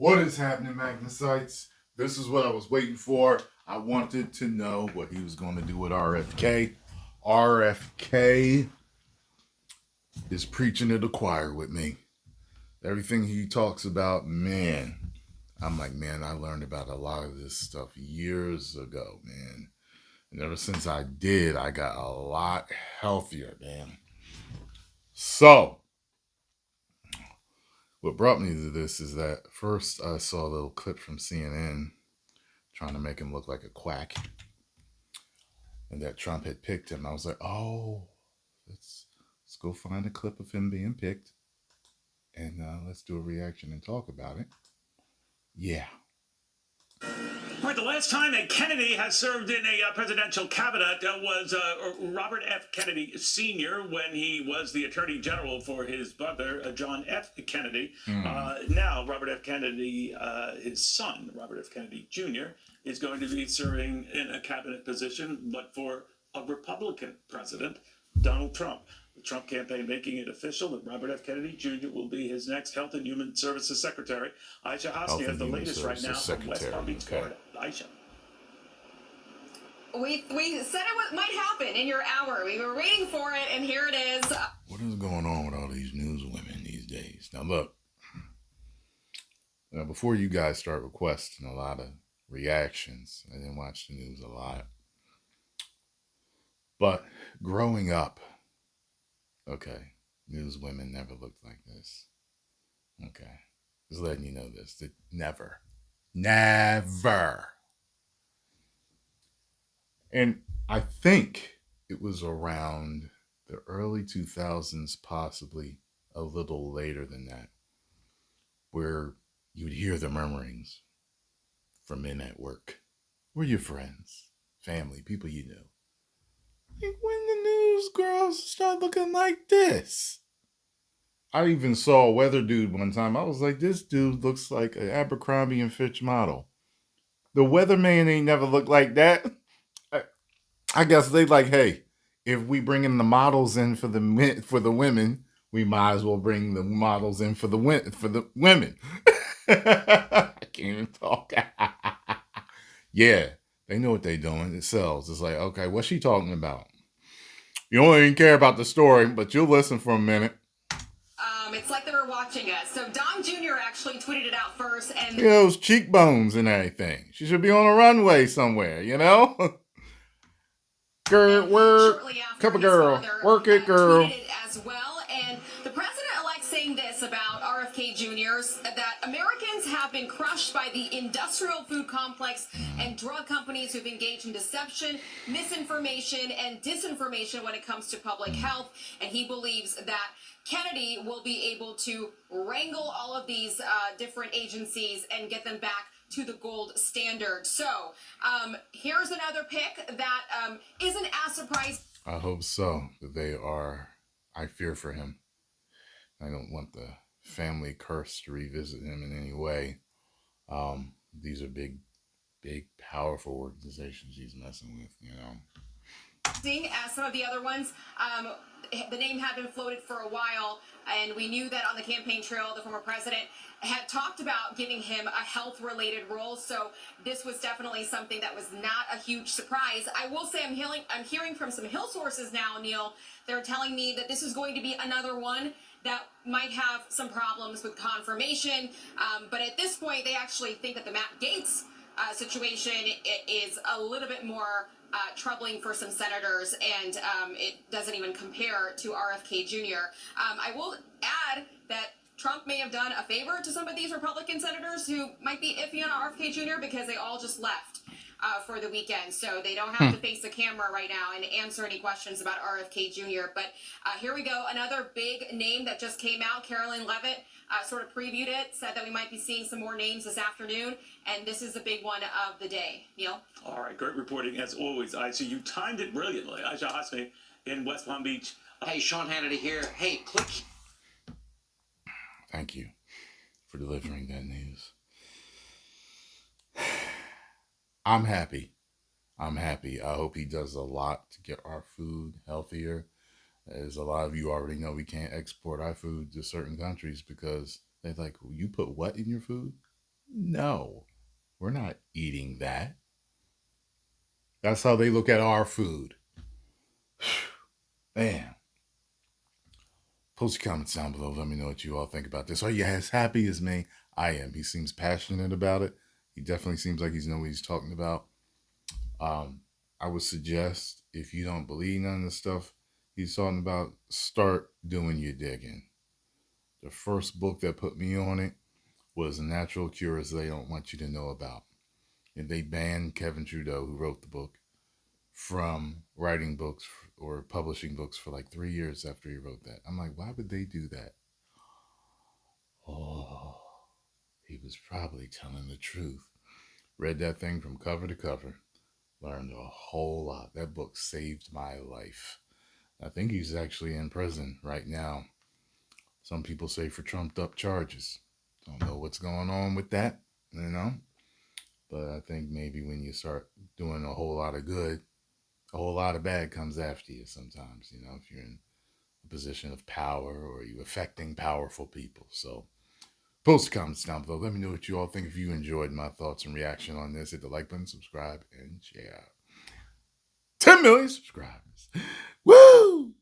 What is happening, Magnusites? This is what I was waiting for. I wanted to know what he was going to do with RFK. RFK is preaching to the choir with me. Everything he talks about, man, I'm like, man, I learned about a lot of this stuff years ago, man. And ever since I did, I got a lot healthier, man. So, what brought me to this is that first I saw a little clip from CNN trying to make him look like a quack, and that Trump had picked him. I was like, oh, let's go find a clip of him being picked, and let's do a reaction and talk about it. Yeah. Right, the last time that Kennedy has served in a presidential cabinet was Robert F. Kennedy Sr. when he was the Attorney General for his brother, John F. Kennedy. Now, Robert F. Kennedy, his son, Robert F. Kennedy Jr., is going to be serving in a cabinet position, but for a Republican president, Donald Trump. The Trump campaign making it official that Robert F. Kennedy Jr. will be his next Health and Human Services Secretary. Aisha Hosni has the latest right now from West Palm Beach, Florida. Aisha. We said it might happen in your hour. We were waiting for it, and here it is. What is going on with all these news women these days? Now look, before you guys start requesting a lot of reactions, I didn't watch the news a lot. But growing up, okay, news women never looked like this. Okay, just letting you know this. That never. And I think it was around the early 2000s, possibly a little later than that, where you would hear the murmurings from men at work. Were your friends, family, people you knew? Like, when the news girls start looking like this? I even saw a weather dude one time. I was like, this dude looks like an Abercrombie and Fitch model. The weatherman ain't never looked like that. I guess they like, hey, if we bring in the models in for the women, we might as well bring the models in for the women. I can't even talk. Yeah, they know what they're doing. It sells. It's like, okay, what's she talking about? You don't even care about the story, but you'll listen for a minute. It's like they were watching us. So Dom Jr. actually tweeted it out first, and those cheekbones and everything. She should be on a runway somewhere, you know. Girl, work, cover girl, work it, girl. Tweeted it as well, and the president-elect saying this about RFK Jr.'s that Americans have been crushed by the industrial food complex and drug companies who've engaged in deception, misinformation, and disinformation when it comes to public health, and he believes that Kennedy will be able to wrangle all of these different agencies and get them back to the gold standard. So here's another pick that isn't as surprising. I hope so. They are. I fear for him. I don't want the family curse to revisit him in any way. These are big, powerful organizations he's messing with, you know. As some of the other ones, the name had been floated for a while, and we knew that on the campaign trail, the former president had talked about giving him a health-related role. So this was definitely something that was not a huge surprise. I will say I'm hearing from some Hill sources now, Neil. They're telling me that this is going to be another one that might have some problems with confirmation. But at this point, they actually think that the Matt Gaetz situation is a little bit more troubling for some senators, and it doesn't even compare to RFK Jr. I will add that Trump may have done a favor to some of these Republican senators who might be iffy on RFK Jr. because they all just left for the weekend, so they don't have to face the camera right now and answer any questions about RFK Jr. But here we go. Another big name that just came out, Caroline Leavitt, sort of previewed it, said that we might be seeing some more names this afternoon, and this is the big one of the day. Neil? All right, great reporting as always, Aisha. You timed it brilliantly. Aisha Hosni in West Palm Beach. Hey, Sean Hannity here. Hey, click. Thank you for delivering that news. I'm happy. I hope he does a lot to get our food healthier. As a lot of you already know, we can't export our food to certain countries because they're like, well, you put what in your food? No, we're not eating that. That's how they look at our food. Man. Post your comments down below. Let me know what you all think about this. Are you as happy as me? I am. He seems passionate about it. He definitely seems like he's know what he's talking about. I would suggest if you don't believe none of the stuff he's talking about, start doing your digging. The first book that put me on it was Natural Cures They Don't Want You to Know About. And they banned Kevin Trudeau, who wrote the book, from writing books or publishing books for like 3 years after he wrote that. I'm like, why would they do that? Oh, he was probably telling the truth. Read that thing from cover to cover. Learned a whole lot. That book saved my life. I think he's actually in prison right now. Some people say for trumped up charges. Don't know what's going on with that, But I think maybe when you start doing a whole lot of good, a whole lot of bad comes after you sometimes, if you're in a position of power or you affecting powerful people. So post comments down below. Let me know what you all think. If you enjoyed my thoughts and reaction on this, hit the like button, subscribe, and share. 10 million subscribers. Woo!